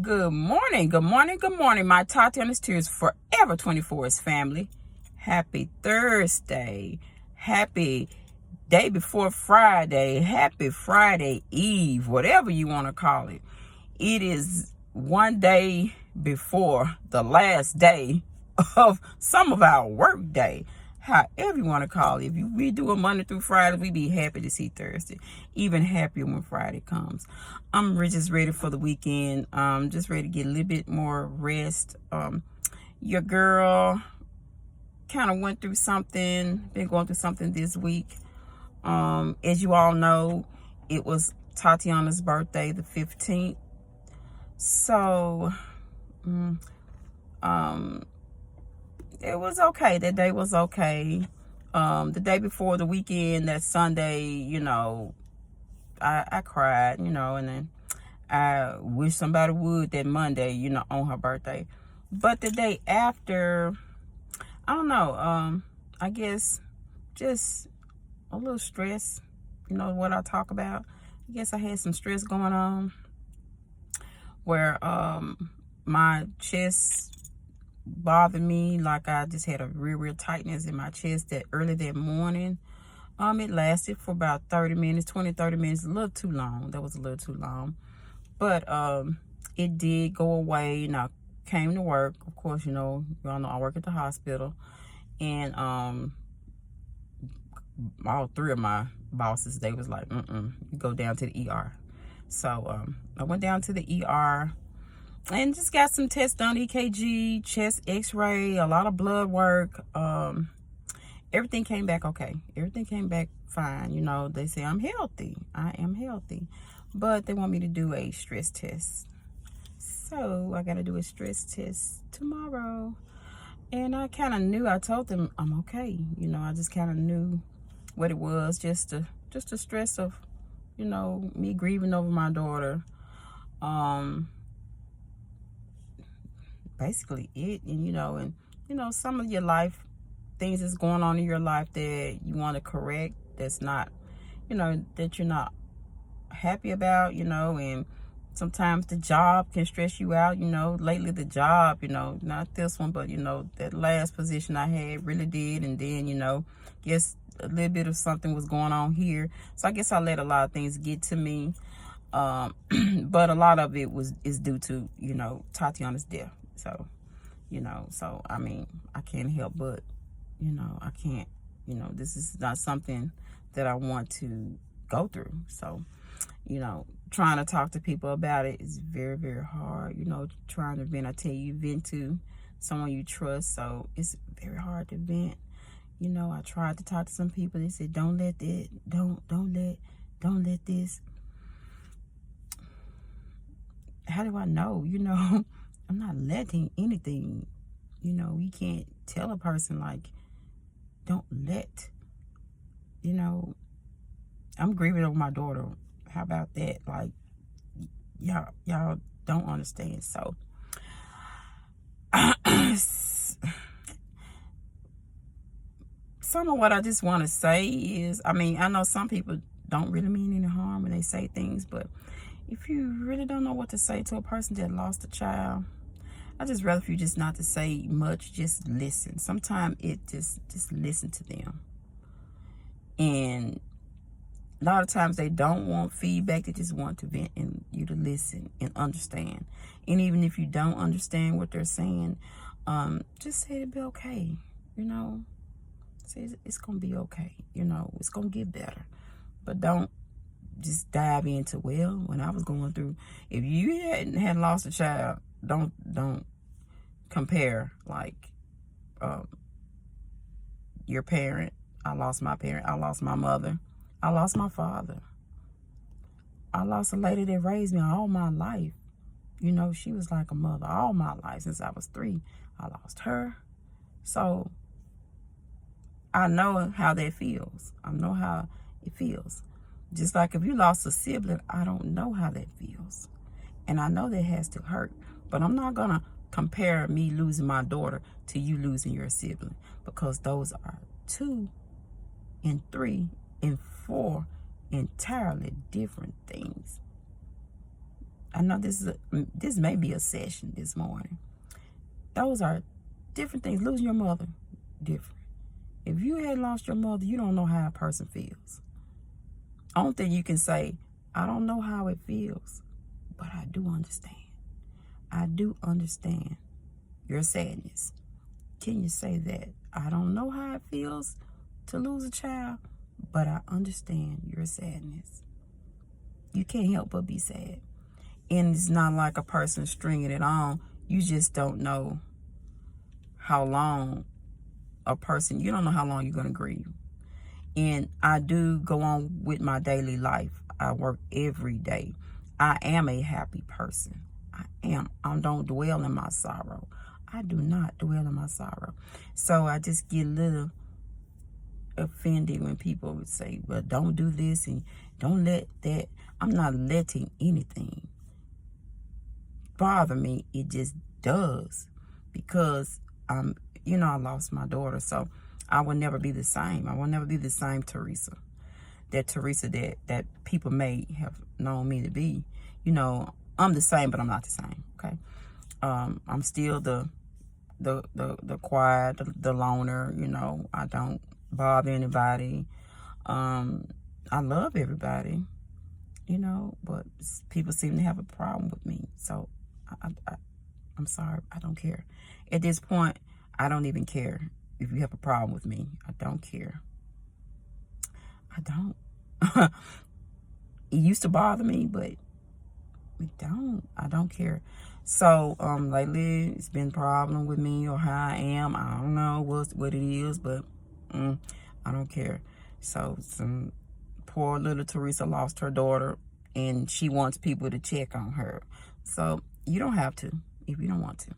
Good morning, good morning, good morning, my Tatiana's Tears Forever 24's family. Happy Thursday. Happy day before Friday. Happy Friday Eve, whatever you want to call it. It is one day before the last day of some of our work day. However you want to call it. If we do a Monday through Friday, we be happy to see Thursday. Even happier when Friday comes. I'm just ready for the weekend. Just ready to get a little bit more rest. Your girl kind of went through something, been going through something this week. As you all know, it was Tatiana's birthday, the 15th. So, it was okay. That day was okay. The day before the weekend, that Sunday, I cried, and then I wish somebody would that Monday, on her birthday. But the day after, I don't know, I guess just a little stress, what I talk about. I guess I had some stress going on where my chest bothered me, like I just had a real tightness in my chest that early that morning. It lasted for about 30 minutes, 30 minutes, a little too long. That was a little too long. But it did go away, and I came to work. Of course, y'all know I work at the hospital, and all three of my bosses, they was like, you go down to the ER. So I went down to the ER and just got some tests done, EKG, chest x-ray, a lot of blood work. Everything came back okay. Everything came back fine. They say I'm healthy. I am healthy. But they want me to do a stress test. So I got to do a stress test tomorrow. And I kind of knew, I told them I'm okay. I just kind of knew what it was. Just the stress of, me grieving over my daughter. Basically it. And some of your life things that's going on in your life that you want to correct, that's not, that you're not happy about, and sometimes the job can stress you out. Lately the job, not this one, but that last position I had really did. And then, guess a little bit of something was going on here, so I guess I let a lot of things get to me. But a lot of it is due to Tatiana's death. So so I mean, I can't help but I can't, this is not something that I want to go through. So trying to talk to people about it is very, very hard. Trying to vent, I tell you, vent to someone you trust. So it's very hard to vent. I tried to talk to some people. They said, don't let this. How do I know? I'm not letting anything. You can't tell a person like, don't let. I'm grieving over my daughter. How about that? Like, y'all don't understand. So some of what I just want to say is, I mean, I know some people don't really mean any harm when they say things, but if you really don't know what to say to a person that lost a child, I just rather for you just not to say much, just listen. Sometimes it just listen to them. And a lot of times they don't want feedback, they just want to vent and you to listen and understand. And even if you don't understand what they're saying, just say it'll be okay, Say it's gonna be okay, it's gonna get better. But don't just dive into, well, when I was going through, if you hadn't lost a child, don't compare like your parent. I lost my parent, I lost my mother, I lost my father, I lost a lady that raised me all my life. She was like a mother all my life since I was 3. I lost her. So I know how that feels. I know how it feels. Just like if you lost a sibling, I don't know how that feels. And I know that has to hurt. But I'm not going to compare me losing my daughter to you losing your sibling, because those are 2 and 3 and 4 entirely different things. I know this may be a session this morning. Those are different things. Losing your mother, different. If you had lost your mother, you don't know how a person feels. Only thing you can say, I don't know how it feels, but I do understand. I do understand your sadness. Can you say that? I don't know how it feels to lose a child, but I understand your sadness. You can't help but be sad. And it's not like a person stringing it on. You just don't know how long you don't know how long you're going to grieve. And I do go on with my daily life. I work every day. I am a happy person. I am. I don't dwell in my sorrow. I do not dwell in my sorrow. So I just get a little offended when people would say, well, don't do this and don't let that. I'm not letting anything bother me. It just does, because I lost my daughter. So I will never be the same. I will never be the same Teresa. That Teresa that people may have known me to be. I'm the same, but I'm not the same. Okay. I'm still the quiet, the loner. I don't bother anybody. I love everybody. But people seem to have a problem with me. So I'm sorry. I don't care. At this point, I don't even care if you have a problem with me. I don't care. I don't. It used to bother me, but I don't care. So lately it's been a problem with me or how I am. I don't know what it is, but I don't care. So some poor little Teresa lost her daughter, and she wants people to check on her. So you don't have to if you don't want to.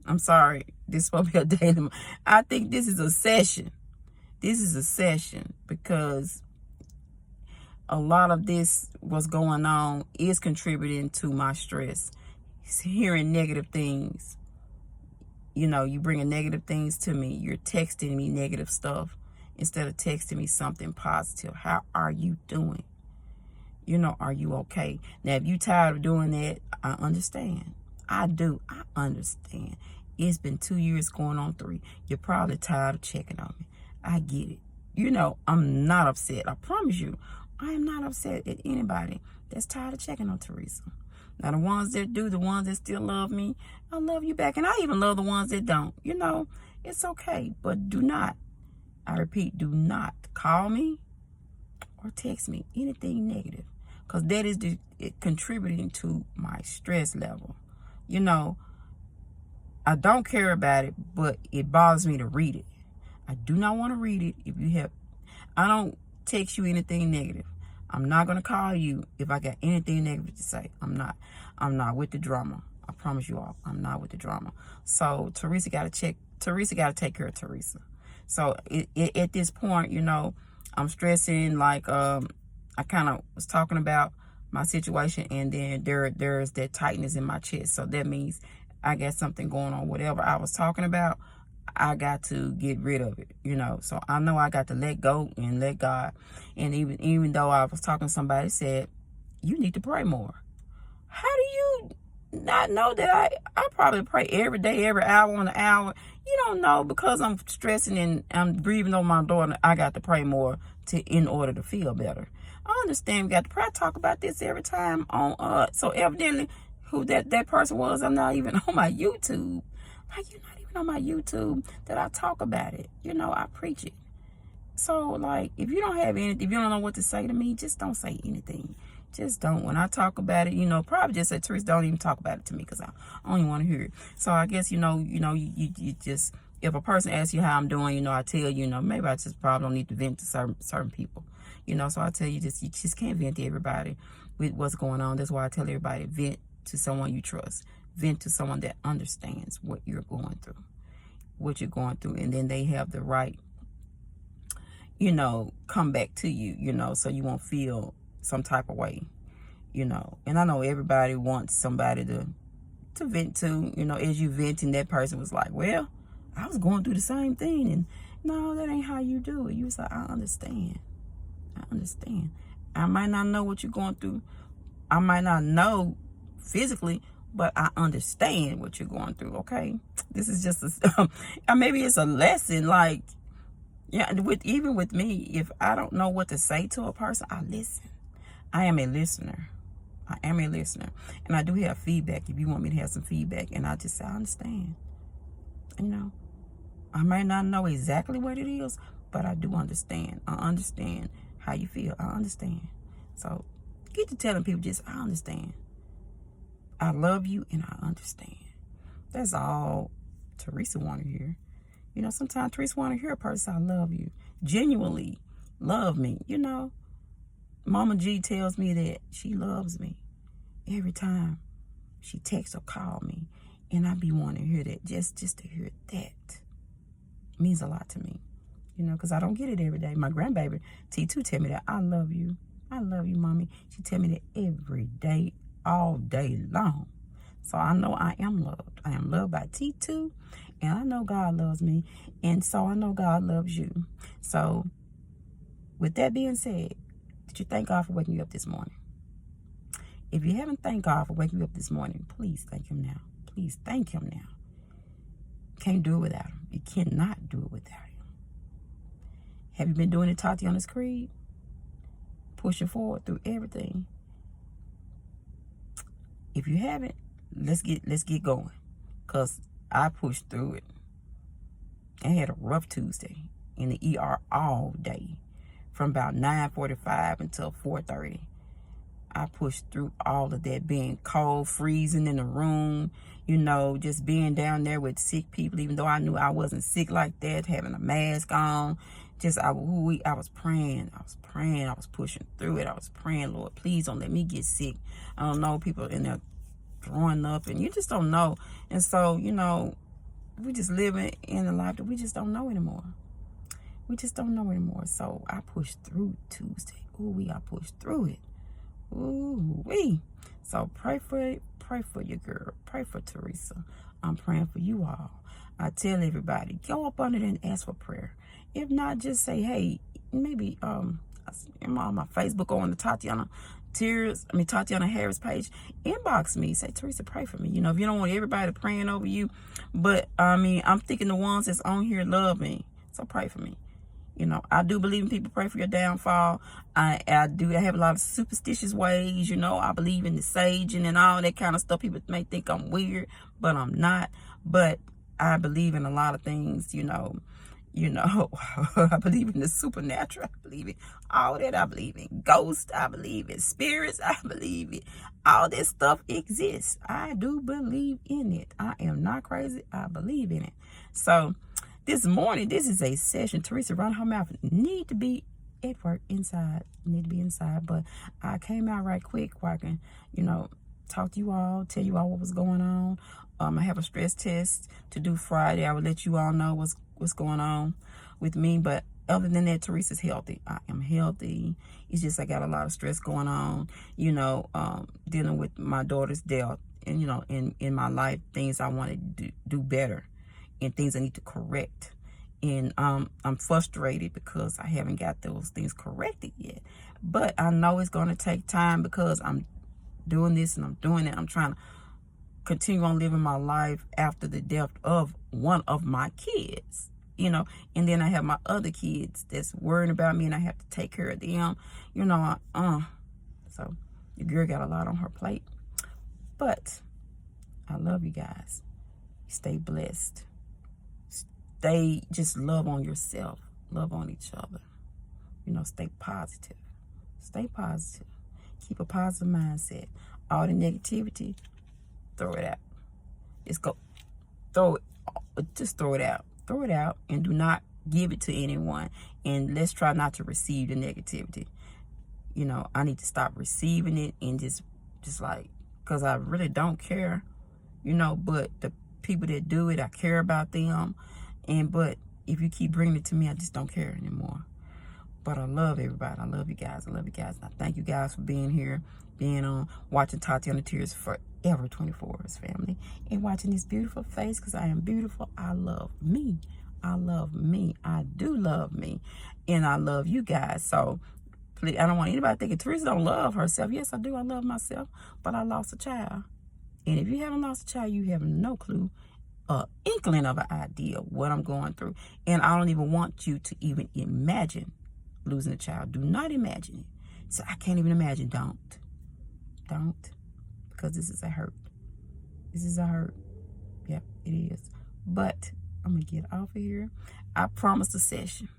I'm sorry. This is supposed to be a daily. I think this is a session. This is a session because a lot of this, what's going on, is contributing to my stress. Hearing negative things. You bringing negative things to me. You're texting me negative stuff instead of texting me something positive. How are you doing? Are you okay? Now, if you tired of doing that, I understand. I do. I understand. It's been 2 years going on 3. You're probably tired of checking on me. I get it. I'm not upset. I promise you. I am not upset at anybody that's tired of checking on Teresa. Now, the ones that do, the ones that still love me, I love you back. And I even love the ones that don't. It's okay. But do not, I repeat, do not call me or text me anything negative. Because that is contributing to my stress level. I don't care about it, but it bothers me to read it. I do not want to read it. I don't text you anything negative. I'm not going to call you if I got anything negative to say. I'm not with the drama. I promise you all, I'm not with the drama. So Teresa got to take care of Teresa. So at this point, I'm stressing, like I kind of was talking about my situation, and then there's that tightness in my chest. So that means I got something going on. Whatever I was talking about, I got to get rid of it, So I know I got to let go and let God. And even though I was talking to somebody, said, you need to pray more. How do you not know that I probably pray every day, every hour on the hour? You don't know, because I'm stressing and I'm grieving over my daughter. I got to pray more in order to feel better. I understand we got to pray. I talk about this every time on so evidently who that person was, I'm not even on my YouTube. Like, you're not even on my YouTube that I talk about it. I preach it. So, like, if you don't have anything, if you don't know what to say to me, just don't say anything. Just don't. When I talk about it, probably just say, Teresa, don't even talk about it to me, because I don't even want to hear it. So I guess, you just, if a person asks you how I'm doing, I tell you, maybe I just probably don't need to vent to certain people. So I tell you this, you just can't vent to everybody with what's going on. That's why I tell everybody, vent to someone you trust. Vent to someone that understands what you're going through, and then they have the right, come back to you, so you won't feel some type of way, and I know everybody wants somebody to vent to, as you venting, that person was like, well, I was going through the same thing, and no, that ain't how you do it. You was like, I understand. I might not know what you're going through. I might not know physically, but I understand what you're going through. Okay, this is just maybe it's a lesson. Like, yeah, even with me, if I don't know what to say to a person, I listen. I am a listener. I am a listener, and I do have feedback. If you want me to have some feedback, and I just say I understand. You know, I might not know exactly what it is, but I do understand. I understand how you feel. I understand. So get to telling people just, I understand. I love you and I understand. That's all Teresa want to hear. You know, sometimes Teresa want to hear a person, I love you. Genuinely love me. You know, Mama G tells me that she loves me every time she texts or calls me. And I be wanting to hear that. Just to hear that means a lot to me. You know, because I don't get it every day. My grandbaby, T2, tell me that I love you. I love you, Mommy. She tell me that every day, all day long. So I know I am loved. I am loved by T2. And I know God loves me. And so I know God loves you. So with that being said, did you thank God for waking you up this morning? If you haven't thanked God for waking you up this morning, please thank him now. Please thank him now. Can't do it without him. You cannot do it without him. Have you been doing the Tatiana's Creed? Pushing forward through everything. If you haven't, let's get going. Because I pushed through it. I had a rough Tuesday in the ER all day. From about 9:45 until 4:30. I pushed through all of that, being cold, freezing in the room, you know, just being down there with sick people, even though I knew I wasn't sick like that, having a mask on. I was praying, I was pushing through it. I was praying, Lord, please don't let me get sick. I don't know, people in there throwing up, and you just don't know. And so, you know, we just living in a life that we just don't know anymore. We just don't know anymore. So I pushed through Tuesday. I pushed through it. Ooh-wee. So pray for your girl. Pray for Teresa. I'm praying for you all. I tell everybody, go up under there and ask for prayer. If not, just say, hey, maybe on my Facebook or on the Tatiana Harris page, inbox me. Say, Teresa, pray for me. You know, if you don't want everybody praying over you, but I'm thinking the ones that's on here love me. So pray for me. You know, I do believe in people pray for your downfall. I have a lot of superstitious ways. You know, I believe in the saging and all that kind of stuff. People may think I'm weird, but I'm not. But I believe in a lot of things, you know, I believe in the supernatural. I believe in all that. I believe in ghosts. I believe in spirits. I believe in all this stuff exists. I do believe in it. I am not crazy. I believe in it. So this morning, this is a session. Teresa, run her mouth. Need to be at work inside. Need to be inside. But I came out right quick where I can, you know, talk to you all, tell you all what was going on. I have a stress test to do Friday. I will let you all know what's going on with me. But other than that, Teresa's healthy. I am healthy. It's just I got a lot of stress going on, you know, dealing with my daughter's death. And, you know, in my life, things I want to do better. And things I need to correct. And I'm frustrated because I haven't got those things corrected yet. But I know it's going to take time because I'm doing this and I'm doing it. I'm trying to continue on living my life after the death of one of my kids, you know. And then I have my other kids that's worrying about me and I have to take care of them, you know. So your girl got a lot on her plate. But I love you guys. Stay blessed. Stay, just love on yourself. Love on each other. You know, stay positive. Stay positive. Keep a positive mindset. All the negativity, throw it out. Just go, just throw it out. Throw it out and do not give it to anyone. And let's try not to receive the negativity. You know, I need to stop receiving it and just like, because I really don't care, you know, but the people that do it, I care about them. But if you keep bringing it to me, I just don't care anymore. But I love everybody. I love you guys. I love you guys. And I thank you guys for being here, being on, watching Tatiana Tears Forever 24's family, and watching this beautiful face because I am beautiful. I love me. I love me. I do love me. And I love you guys. So I don't want anybody thinking Teresa don't love herself. Yes, I do. I love myself, but I lost a child. And if you haven't lost a child, you have no clue, inkling of an idea what I'm going through. And I don't even want you to even imagine losing a child. Do not imagine it. So I can't even imagine. Don't. Because this is a hurt. This is a hurt. Yep, it is. But I'm going to get off of here. I promised a session.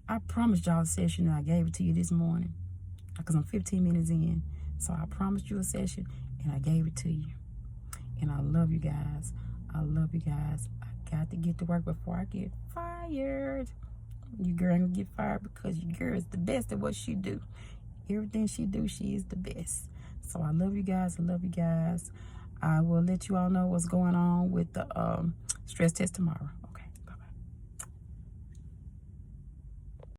I promised y'all a session, and I gave it to you this morning because I'm 15 minutes in. So I promised you a session, and I gave it to you. And I love you guys. I love you guys. I got to get to work before I get fired. Your girl ain't gonna get fired because your girl is the best at what she do. Everything she do, she is the best. So I love you guys. I love you guys. I will let you all know what's going on with the stress test tomorrow.